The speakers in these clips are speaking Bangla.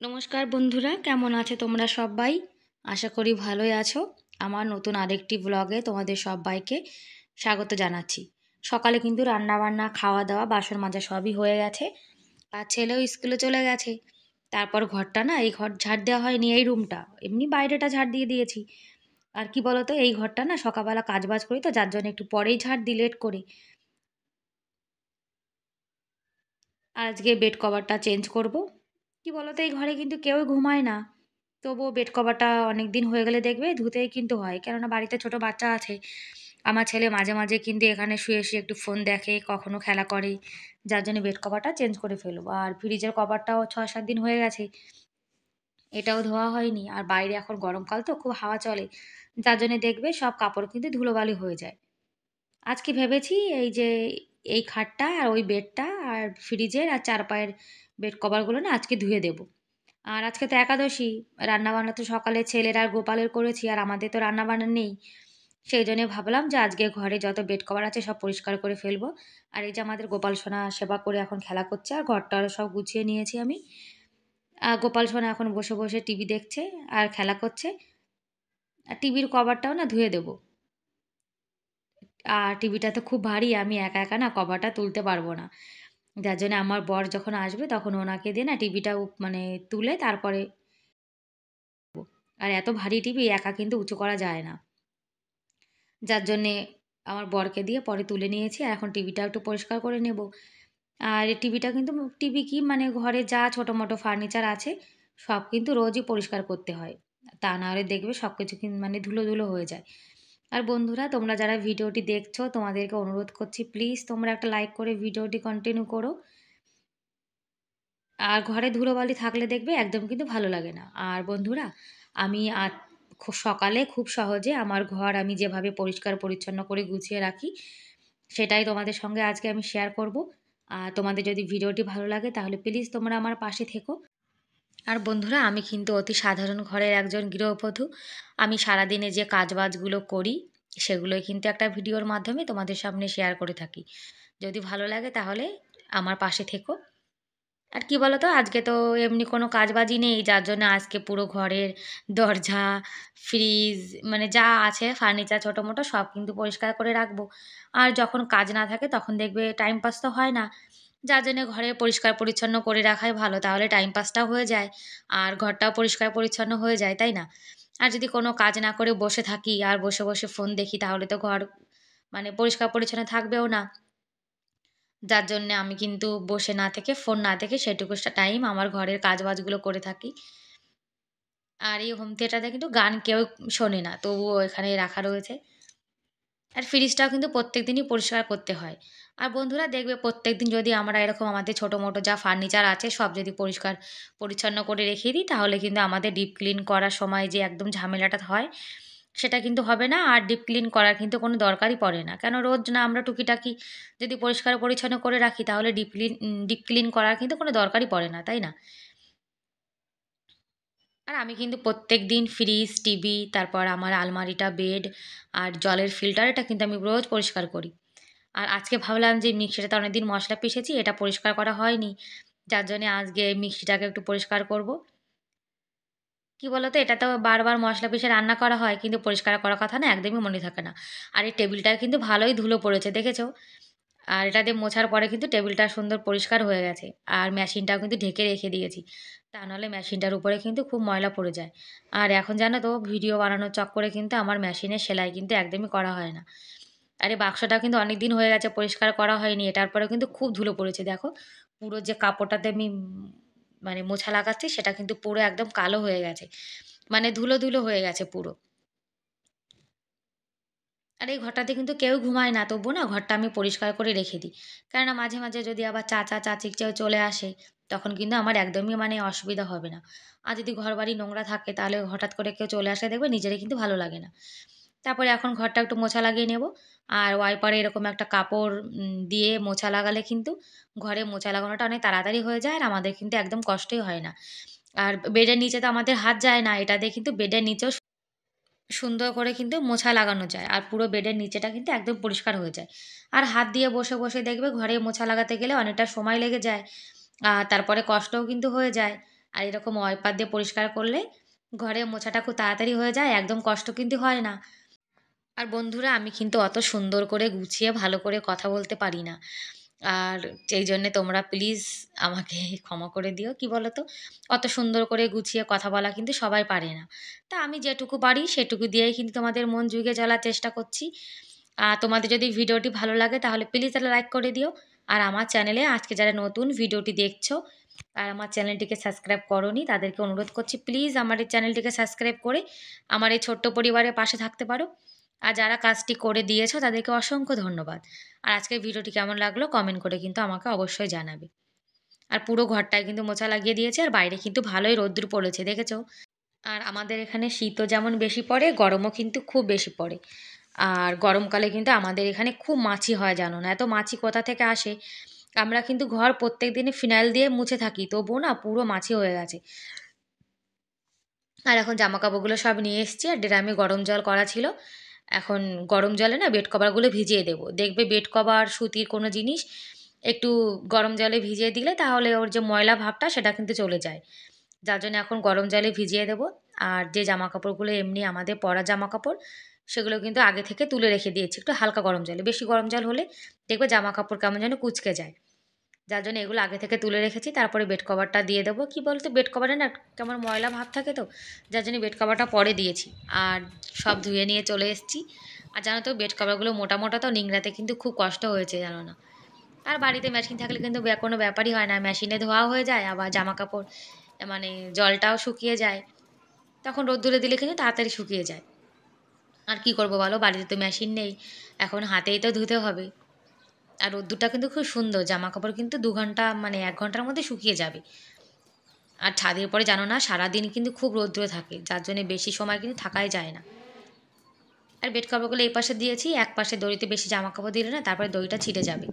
নমস্কার বন্ধুরা, কেমন আছো তোমরা সবাই? আশা করি ভালোই আছো। আমার নতুন আরেকটি ব্লগে তোমাদের সবাইকে স্বাগত জানাচ্ছি। সকালে কিন্তু রান্নাবান্না, খাওয়া দাওয়া, বাসন মাজা সবই হয়ে গেছে। আর ছেলেও স্কুলে চলে গেছে। তারপর ঘরটা না, এই ঘর ঝাড় দেওয়া হয়নি, এই রুমটা। এমনি বাইরেটা ঝাড় দিয়ে দিয়েছি। আর কি বলো তো, এই ঘরটা না সকালবেলা কাজবাজ করি তো, যার জন্য একটু পরেই ঝাড় দিই, লেট করে। আর আজকে বেড কভারটা চেঞ্জ করব। কি বলো তো, এই ঘরে কিন্তু কেউই ঘুমায় না। তবুও বেড কভারটা অনেক দিন হয়ে গেলে দেখবে ধুতেই কিন্তু হয়, কেননা বাড়িতে ছোট বাচ্চা আছে। আমার ছেলে মাঝে মাঝে কিন্তু এখানে শুয়ে শুয়ে একটু ফোন দেখে, কখনো খেলা করে, যার জন্য বেড কভারটা চেঞ্জ করে ফেলবো। আর ফ্রিজের কভারটাও 6-7 দিন হয়ে গেছে, এটাও ধোয়া হয়নি। আর বাইরে এখন গরমকাল তো, খুব হাওয়া চলে, যার জন্য দেখবে সব কাপড় কিন্তু ধুলোবালি হয়ে যায়। আজকে ভেবেছি এই যে এই খাটটা আর ওই বেডটা আর ফ্রিজের আর চারপায়ের বেড কভারগুলো না আজকে ধুয়ে দেব। আর আজকে তো একাদশী, রান্নাবান্না তো সকালে ছেলের আর গোপালের করেছি, আর আমাদের তো রান্নাবান্না নেই। সেই জন্যে ভাবলাম যে আজকে ঘরে যত বেড কভার আছে সব পরিষ্কার করে ফেলবো। আর এই যে আমাদের গোপাল সোনা সেবা করে এখন খেলা করছে, আর ঘরটারও সব গুছিয়ে নিয়েছি আমি। আর গোপাল সোনা এখন বসে বসে টিভি দেখছে আর খেলা করছে। আর টিভির কভারটাও না ধুয়ে দেবো। আর টিভিটা তো খুব ভারী, আমি একা একা না কভারটা তুলতে পারবো না। যার জন্য আমার বর যখন আসবে তখন ওনাকে দিয়ে না টিভিটা মানে তুলে তারপরে। আর এত ভারী টিভি একা কিন্তু উঁচু করা যায় না, যার জন্যে আমার বরকে দিয়ে পরে তুলে নিয়েছি। আর এখন টিভিটা একটু পরিষ্কার করে নেব। আর এই টিভিটা কিন্তু, টিভি কি মানে ঘরে যা ছোটো মোটো ফার্নিচার আছে সব কিন্তু রোজই পরিষ্কার করতে হয়। তা না হলে দেখবে সব কিছু কিন্তু মানে ধুলো ধুলো হয়ে যায়। আর বন্ধুরা, তোমরা যারা ভিডিওটি দেখছো তোমাদেরকে অনুরোধ করছি, প্লিজ তোমরা একটা লাইক করে ভিডিওটি কন্টিনিউ করো। আর ঘরে ধুলোবালি থাকলে দেখবে একদম কিন্তু ভালো লাগে না। আর বন্ধুরা, আমি খুব সকালে খুব সহজে আমার ঘর আমি যেভাবে পরিষ্কার পরিচ্ছন্ন করে গুছিয়ে রাখি, সেটাই তোমাদের সঙ্গে আজকে আমি শেয়ার করব। আর তোমাদের যদি ভিডিওটি ভালো লাগে তাহলে প্লিজ তোমরা আমার পাশে থেকো। আর বন্ধুরা, আমি কিন্তু অতি সাধারণ ঘরের একজন গৃহবধূ। আমি সারাদিনে যে কাজবাজগুলো করি সেগুলোই কিন্তু একটা ভিডিওর মাধ্যমে তোমাদের সামনে শেয়ার করে থাকি। যদি ভালো লাগে তাহলে আমার পাশে থেকো। আর কি বলো তো, আজকে তো এমনি কোনো কাজবাজি নেই, যার জন্য আজকে পুরো ঘরের দরজা, ফ্রিজ, মানে যা আছে ফার্নিচার ছোটো মোটো সব কিন্তু পরিষ্কার করে রাখবো। আর যখন কাজ না থাকে তখন দেখবে টাইম পাস তো হয় না, যার জন্য ঘরে পরিষ্কার পরিচ্ছন্ন করে রাখাই ভালো, তাহলে টাইম পাসটাও হয়ে যায় আর ঘরটাও পরিষ্কার পরিচ্ছন্ন হয়ে যায়, তাই না? আর যদি কোনো কাজ না করে বসে থাকি আর বসে বসে ফোন দেখি, তাহলে তো ঘর মানে পরিষ্কার পরিচ্ছন্ন থাকবেও না। যার জন্যে আমি কিন্তু বসে না থেকে, ফোন না দেখে সেটুকু টাইম আমার ঘরের কাজবাজগুলো করে থাকি। আর এই হোম থিয়েটারে কিন্তু গান কেউ শোনে না, তবুও এখানে রাখা রয়েছে। আর ফ্রিজটাও কিন্তু প্রত্যেকদিনই পরিষ্কার করতে হয়। আর বন্ধুরা দেখবে, প্রত্যেকদিন যদি আমরা এরকম আমাদের ছোটো-মোটো যা ফার্নিচার আছে সব যদি পরিষ্কার পরিচ্ছন্ন করে রেখে দিই, তাহলে কিন্তু আমাদের ডিপ ক্লিন করার সময় যে একদম ঝামেলাটা হয়, সেটা কিন্তু হবে না। আর ডিপ ক্লিন করার কিন্তু কোনো দরকারই পড়ে না। কেন, রোজ না আমরা টুকিটাকি যদি পরিষ্কার পরিচ্ছন্ন করে রাখি, তাহলে ডিপ ক্লিন করার কিন্তু কোনো দরকারই পড়ে না, তাই না? আর আমি কিন্তু প্রত্যেকদিন ফ্রিজ, টিভি, তারপর আমার আলমারিটা, বেড আর জলের ফিল্টার, এটা কিন্তু আমি রোজ পরিষ্কার করি। আর আজকে ভাবলাম যে মিক্সিটাতে অনেকদিন মশলা পিষেছি, এটা পরিষ্কার করা হয়নি। যার জন্যে আজকে মিক্সিটাকে একটু পরিষ্কার করব। কি বলো তো, এটা তো বারবার মশলা পিষে রান্না করা হয়, কিন্তু পরিষ্কার করার কথা না একদমই মনে থাকে না। আর এই টেবিলটা কিন্তু ভালোই ধুলো পড়েছে, দেখেছো? আর এটা দিয়ে মোছার পরে কিন্তু টেবিলটা সুন্দর পরিষ্কার হয়ে গেছে। আর মেশিনটাও কিন্তু ঢেকে রেখে দিয়েছি। তা নাহলে মেশিনটার উপরে কিন্তু খুব ময়লা পড়ে যায়। আর এখন জানো তো, ভিডিও বানানোর চক্করে কিন্তু আমার মেশিনের সেলাই কিন্তু একদমই করা হয় না। আর এই বাক্সটাও কিন্তু অনেক দিন হয়ে গেছে পরিষ্কার করা হয়নি। এটার পরেও কিন্তু খুব ধুলো পড়েছে দেখো। পুরো যে কাপড়টাতে আমি মানে মোছা লাগাচ্ছি সেটা কিন্তু পুরো একদম কালো হয়ে গেছে। মানে ধুলো, ধুলো হয়ে গেছে পুরো। আর এই ঘরটাতে কিন্তু কেউ ঘুমায় না, তবুও না ঘরটা আমি পরিষ্কার করে রেখে দিই। কেননা মাঝে মাঝে যদি আবার চাচা চাচি কেউ চলে আসে, তখন কিন্তু আমার একদমই মানে অসুবিধা হবে না। আর যদি ঘরবাড়ি নোংরা থাকে, তাহলে হঠাৎ করে কেউ চলে আসলে দেখবে নিজেরই কিন্তু ভালো লাগে না। তারপরে এখন ঘরটা একটু মোছা লাগিয়ে নেব। আর ওয়াইপারে এরকম একটা কাপড় দিয়ে মোছা লাগালে কিন্তু ঘরে মোছা লাগানোটা অনেক তাড়াতাড়ি হয়ে যায়, আর আমাদের কিন্তু একদম কষ্টই হয় না। আর বেডের নিচে তো আমাদের হাত যায় না, এটা দিয়ে কিন্তু বেডের নিচেও সুন্দর করে কিন্তু মোছা লাগানো যায়। আর পুরো বেডের নিচেটা কিন্তু একদম পরিষ্কার হয়ে যায়। আর হাত দিয়ে বসে বসে দেখবে ঘরে মোছা লাগাতে গেলে অনেকটা সময় লেগে যায়। তারপরে কষ্টও কিন্তু হয়ে যায়। আর এরকম ওয়াইপার দিয়ে পরিষ্কার করলে ঘরে মোছাটা খুব তাড়াতাড়ি হয়ে যায়, একদম কষ্ট কিন্তু হয় না। আর বন্ধুরা, আমি কিন্তু অত সুন্দর করে গুছিয়ে ভালো করে কথা বলতে পারি না। আর সেই জন্যে তোমরা প্লিজ আমাকে ক্ষমা করে দিও। কি বলো তো? অত সুন্দর করে গুছিয়ে কথা বলা কিন্তু সবাই পারে না। তা আমি যেটুকু পারি সেটুকু দিয়েই কিন্তু তোমাদের মন জুগিয়ে চলার চেষ্টা করছি। তোমাদের যদি ভিডিওটি ভালো লাগে তাহলে প্লিজ একটা লাইক করে দিও। আর আমার চ্যানেলে আজকে যারা নতুন ভিডিওটি দেখছো আর আমার চ্যানেলটিকে সাবস্ক্রাইব করোনি, তাদেরকে অনুরোধ করছি প্লিজ আমার এই চ্যানেলটিকে সাবস্ক্রাইব করে আমার এই ছোট্ট পরিবারের পাশে থাকতে পারো। আর যারা কাজটি করে দিয়েছো তাদেরকে অসংখ্য ধন্যবাদ। আর আজকের ভিডিওটি কেমন লাগলো কমেন্ট করে কিন্তু আমাকে অবশ্যই জানাবে। আর পুরো ঘরটায় কিন্তু মোছা লাগিয়ে দিয়েছে, আর বাইরে কিন্তু ভালোই রোদ্দুর পড়েছে, দেখেছো? আর আমাদের এখানে শীতও যেমন বেশি পড়ে, গরমও কিন্তু খুব বেশি পড়ে। আর গরমকালে কিন্তু আমাদের এখানে খুব মাছি হয়, জানো না? এত মাছি কোথা থেকে আসে। আমরা কিন্তু ঘর প্রত্যেক দিনই ফিনাইল দিয়ে মুছে থাকি, তবুও না পুরো মাছি হয়ে গেছে। আর এখন জামাকাপড়গুলো সব নিয়ে এসেছি, আর ড্রামে গরম জল করা ছিল। এখন গরম জলে না বেড কভারগুলো ভিজিয়ে দেবো। দেখবে বেড কভার, সুতির কোনো জিনিস একটু গরম জলে ভিজিয়ে দিলে তাহলে ওর যে ময়লা ভাবটা সেটা কিন্তু চলে যায়। যার জন্য এখন গরম জলে ভিজিয়ে দেবো। আর যে জামাকাপড়গুলো এমনি আমাদের পরা জামাকাপড়, সেগুলো কিন্তু আগে থেকে তুলে রেখে দিয়েছি একটু হালকা গরম জলে। বেশি গরম জল হলে দেখবে জামাকাপড় কেমন যেন কুঁচকে যায়। যার জন্য এগুলো আগে থেকে তুলে রেখেছি। তারপরে বেড কভারটা দিয়ে দেবো। কী বলতো, বেড কভারে না কেমন ময়লা ভাব থাকে তো, যার জন্য বেড কভারটা পরে দিয়েছি। আর সব ধুয়ে নিয়ে চলে এসেছি। আর জানো তো বেড কভারগুলো মোটা মোটা তো, নিংড়াতে কিন্তু খুব কষ্ট হয়েছে, জানো না? আর বাড়িতে মেশিন থাকলে কিন্তু কোনো ব্যাপারই হয় না, মেশিনে ধোয়াও হয়ে যায়, আবার জামা কাপড় মানে জলটাও শুকিয়ে যায়। তখন রোদ্দুরে দিলে কিন্তু তাড়াতাড়ি শুকিয়ে যায়। আর কি করবো বলো, বাড়িতে তো মেশিন নেই, এখন হাতেই তো ধুতে হবে। আর রোদ্দুরটা কিন্তু খুব সুন্দর, জামা কাপড় কিন্তু 2 ঘন্টা মানে 1 ঘন্টার মধ্যে শুকিয়ে যাবে। আর ছাদের পরে জানো না সারাদিন কিন্তু খুব রৌদ্র থাকে, যার জন্য বেশি সময় কিন্তু থাকাই যায় না। আর বেড কভারগুলো এই পাশে দিয়েছি, এক পাশে দড়িতে বেশি জামা কাপড় দিলে না তারপরে দড়িটা ছিঁড়ে যাবে।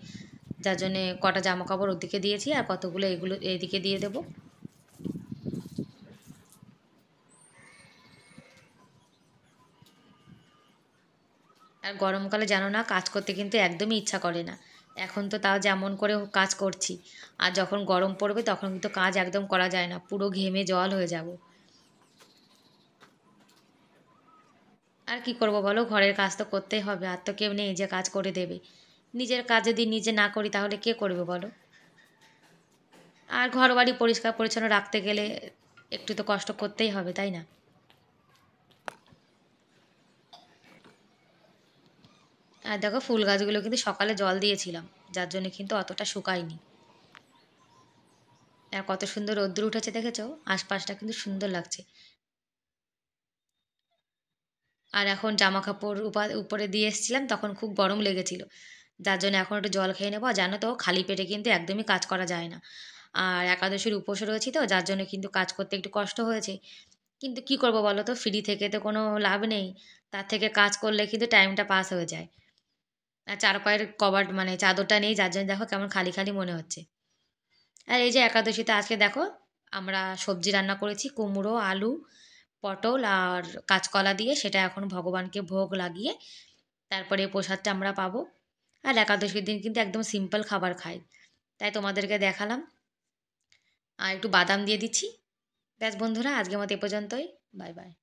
যার জন্যে কটা জামা কাপড় ওদিকে দিয়েছি, আর কতগুলো এগুলো এদিকে দিয়ে দেবো। আর গরমকালে জানো না কাজ করতে কিন্তু একদমই ইচ্ছা করে না। এখন তো তাও যেমন করে হোক কাজ করছি। আর যখন গরম পড়বে তখন কিন্তু কাজ একদম করা যায় না, পুরো ঘেমে জল হয়ে যাব। আর কি করব বলো, ঘরের কাজ তো করতেই হবে, আর তো কেউ নেই যে কাজ করে দেবে। নিজের কাজ যদি নিজে না করি তাহলে কে করবে বলো? আর ঘর বাড়ি পরিষ্কার পরিচ্ছন্ন রাখতে গেলে একটু তো কষ্ট করতেই হবে, তাই না? আর দেখো ফুল গাছগুলো কিন্তু সকালে জল দিয়েছিলাম, যার জন্য কিন্তু অতটা শুকায়নি। আর কত সুন্দর রোদ্দুর উঠেছে দেখেছো, আশপাশটা কিন্তু সুন্দর লাগছে। আর এখন জামা কাপড় উপরে দিয়ে এসেছিলাম, তখন খুব গরম লেগেছিল, যার জন্য এখন একটু জল খেয়ে নেবো। আর জানো তো খালি পেটে কিন্তু একদমই কাজ করা যায় না। আর একাদশীর উপোসে রয়েছি তো, যার জন্য কিন্তু কাজ করতে একটু কষ্ট হয়েছে। কিন্তু কি করব বলো তো, ফ্রি থেকে তো কোনো লাভ নেই। তার থেকে কাজ করলে কিন্তু টাইমটা পাস হয়ে যায়। আর চার পায়ের কভার মানে চাদরটা নেই, যার জন্য দেখো কেমন খালি খালি মনে হচ্ছে। আর এই যে একাদশীতে আজকে দেখো আমরা সবজি রান্না করেছি, কুমড়ো, আলু, পটল আর কাঁচকলা দিয়ে, সেটা এখন ভগবানকে ভোগ লাগিয়ে তারপরে এই প্রসাদটা আমরা পাবো। আর একাদশীর দিন কিন্তু একদম সিম্পল খাবার খাই, তাই তোমাদেরকে দেখালাম। আর একটু বাদাম দিয়ে দিচ্ছি। ব্যাস বন্ধুরা, আজকের মতো এ পর্যন্তই। Bye bye.